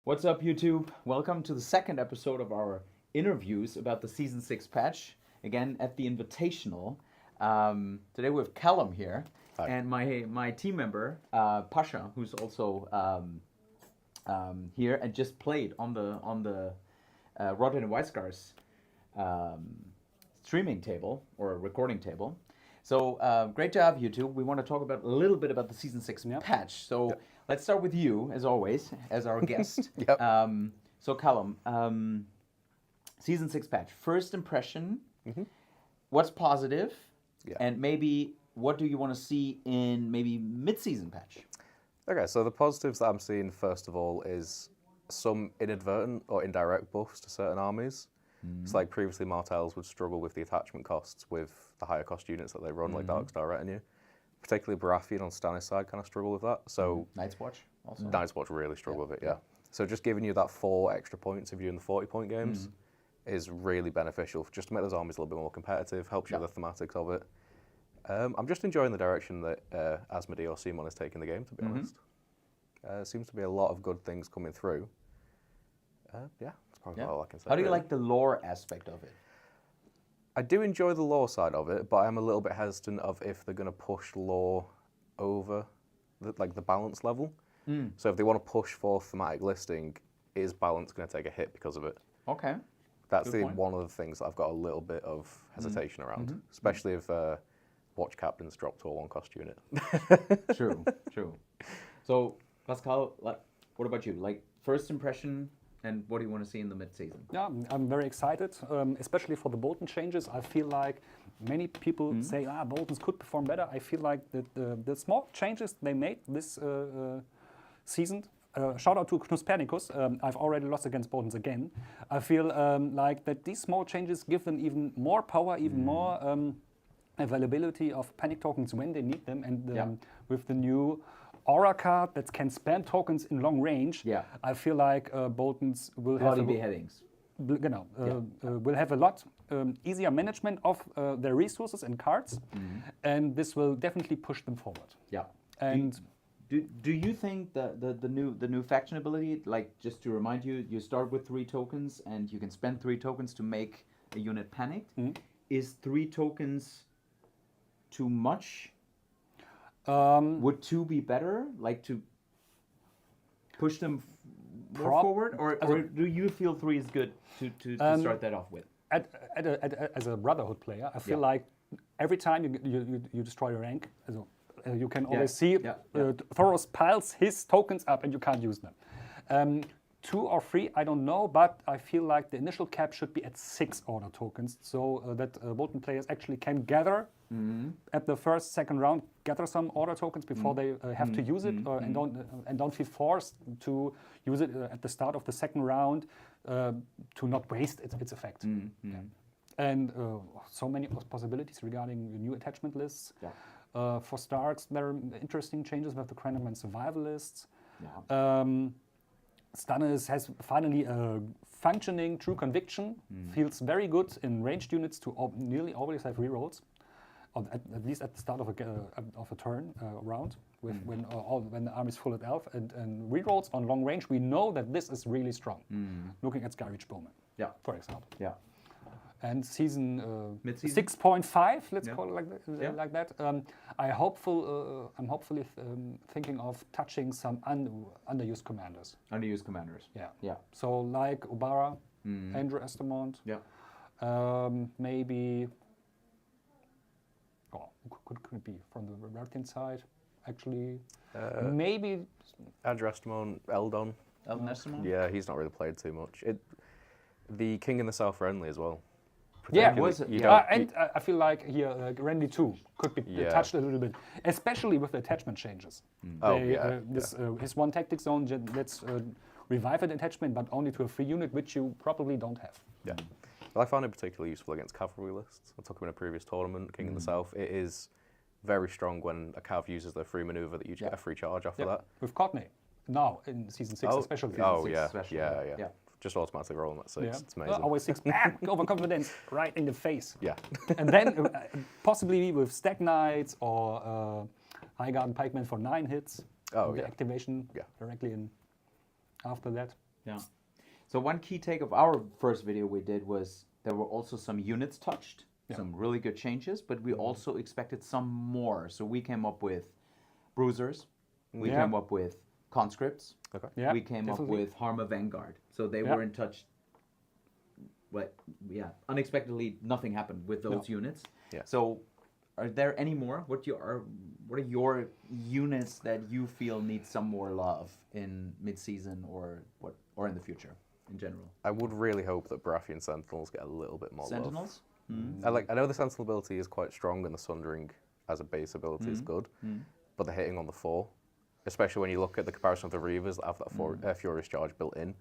What's up, YouTube? Welcome to the second episode of our interviews about the Season 6 patch, again at the Invitational. Today we have Callum here, Hi. and my team member, Pascha, who's also here and just played on the Rotten and White Scars streaming table, or recording table. So great job, YouTube. We want to talk about a little bit about the Season 6 patch. So let's start with you, as always, as our guest. Yep. So Callum, Season 6 patch. First impression, what's positive? Yeah. And maybe what do you want to see in maybe mid-season patch? Okay, so the positives that I'm seeing, first of all, is some inadvertent or indirect buffs to certain armies. It's like previously Martells would struggle with the attachment costs with the higher cost units that they run, like Darkstar Retinue. Particularly Baratheon on Stannis' side kind of struggle with that. So Night's Watch also? Night's Watch really struggle with it, yeah. So just giving you that 4 extra points if you're in the 40-point games is really beneficial, just to make those armies a little bit more competitive, helps you with the thematics of it. I'm just enjoying the direction that Asmodee or Simon is taking the game, to be honest. Seems to be a lot of good things coming through. Yeah, that's probably all I can say. How do you really. like the lore aspect of it? I do enjoy the lore side of it, but I'm a little bit hesitant of if they're going to push lore over the balance level. So if they want to push for thematic listing, is balance going to take a hit because of it? Okay. That's Good point. one of the things that I've got a little bit of hesitation around, especially if Watch Captains drop to a 1-cost unit. True. So, Pascal, what about you? Like, first impression, and what do you want to see in the mid-season? Yeah, I'm very excited, especially for the Bolton changes. I feel like many people say, Boltons could perform better. I feel like the small changes they made this season, shout out to Knuspernicus, I've already lost against Boltons again. I feel like that these small changes give them even more power, even more availability of panic tokens when they need them. And with the new Aura card that can spam tokens in long range, I feel like Boltons will Bloody have beheadings. will have a lot easier management of their resources and cards, and this will definitely push them forward. Yeah. And do you think the new faction ability, like, just to remind you, you start with 3 tokens and you can spend 3 tokens to make a unit panicked. Is 3 tokens too much? Would 2 be better, like to push them more forward, or do you feel 3 is good to start that off with? as a Brotherhood player, I feel like every time you destroy a rank, you can always see Thoros piles his tokens up and you can't use them. 2 or 3, I don't know, but I feel like the initial cap should be at 6 order tokens, so that Bolton players actually can gather at the first, second round, gather some order tokens before they have to use it, and don't feel forced to use it at the start of the second round to not waste its effect. And so many possibilities regarding new attachment lists. For Starks, there are interesting changes with the Cranberman Survivalists. Stannis has finally a functioning True Conviction. Feels very good in ranged units to nearly always have rerolls, or at least at the start of a turn round, when the army is full at elf and rerolls on long range. We know that this is really strong. Looking at Skyreach Bowman, for example. And season Mid-season? 6.5, let's call it like that. I'm hopefully thinking of touching some underused commanders. Underused commanders. So like Obara, Andrew Estamont. Maybe. Could it be from the Baratheon side? Actually, maybe Andrew Estamont, Eldon. Eldon Estamont? Yeah, he's not really played too much. The King in the South friendly as well. Was it? And I feel like here Renly too could be touched a little bit, especially with the attachment changes. His 1 tactic zone, let's revive an attachment, but only to a free unit, which you probably don't have. Well, I found it particularly useful against cavalry lists. I took him in a previous tournament, King in the South. It is very strong when a cav uses the free maneuver that you get a free charge after that. With Courtney, now in season 6 especially. Yeah. Just automatically rolling that 6. It's amazing. Always 6, bam, overconfidence, right in the face. Yeah. And then possibly with Stag Knights or Highgarden Pikemen for 9 hits. The activation directly in after that. Yeah. So one key take of our first video we did was there were also some units touched, some really good changes, but we also expected some more. So we came up with bruisers, we came up with conscripts, we came up with Harma Vanguard. So they weren't touched. But unexpectedly nothing happened with those units. Yeah. So are there any more? What are your units that you feel need some more love in mid-season or in the future in general? I would really hope that Baratheon Sentinels get a little bit more Sentinels? love. I know the Sentinel ability is quite strong and the Sundering as a base ability is good, but the hitting on the 4, especially when you look at the comparison of the Reavers that have that Furious Charge built in,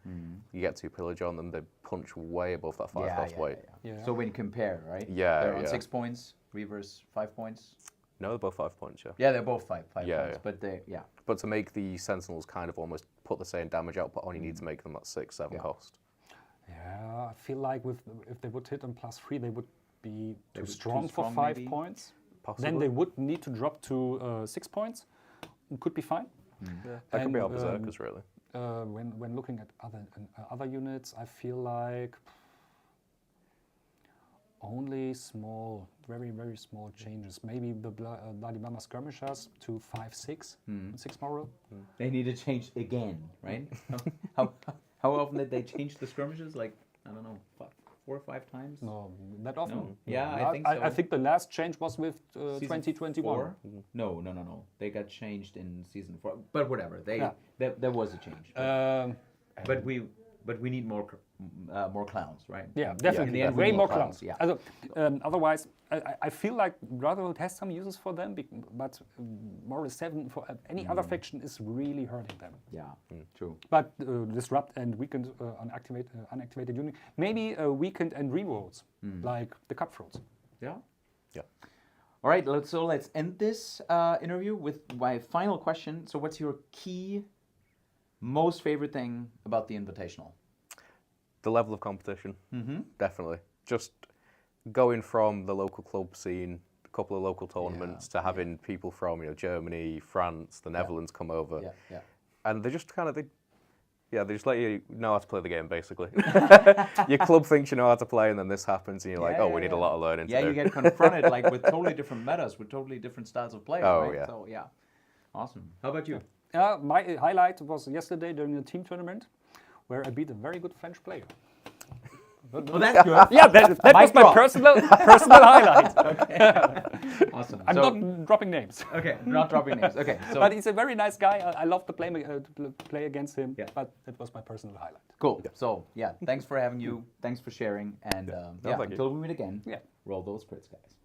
you get 2 Pillage on them, they punch way above that 5 cost weight. So when you compare, right? Yeah, they're on 6 points, Reavers 5 points. No, they're both 5 points, Yeah, they're both 5 points, but But to make the Sentinels kind of almost put the same damage output on, you need to make them that 6, 7 cost. Yeah, I feel like if they would hit on +3, they would be too strong for 5 maybe? points. Possibly. Then they would need to drop to 6 points. Could be fine. Yeah, that could be our Berserkers, really. When looking at other units, I feel like only small, very, very small changes. Maybe the Bloody Mama Skirmishers to 5/6, 6 moral. They need to change again, right? How often did they change the skirmishes? Like, I don't know, 4 or 5 times? No, that often. No? Yeah, I think so. I think the last change was with 2021. No. They got changed in season 4. But whatever, there was a change. But we need more clowns, right? Yeah, definitely. In the end, way we more need clowns. Yeah. Also, otherwise, I feel like Brotherhood has some uses for them, but Moral 7 for any other faction is really hurting them. Yeah, true. But disrupt and weakened unactivated unit, maybe weakened and rewards, like the cutthroats. Yeah. Yeah. All right, let's end this interview with my final question. So what's your most favorite thing about the Invitational? The level of competition, definitely. Just going from the local club scene, a couple of local tournaments, to having people from Germany, France, the Netherlands come over, and they just they just let you know how to play the game, basically. Your club thinks you know how to play, and then this happens, and you're like, we need a lot of learning to do. You get confronted like with totally different metas, with totally different styles of play. Oh, right? yeah. So awesome. How about you? My highlight was yesterday during the team tournament, where I beat a very good French player. Oh, that's good. Yeah, that was my personal highlight. Okay. Awesome. I'm not dropping names. Okay, not dropping names. Okay. So but he's a very nice guy. I love to play against him. Yeah. But that was my personal highlight. Cool. So thanks for having you. Thanks for sharing. And until we meet again, roll those crits, guys.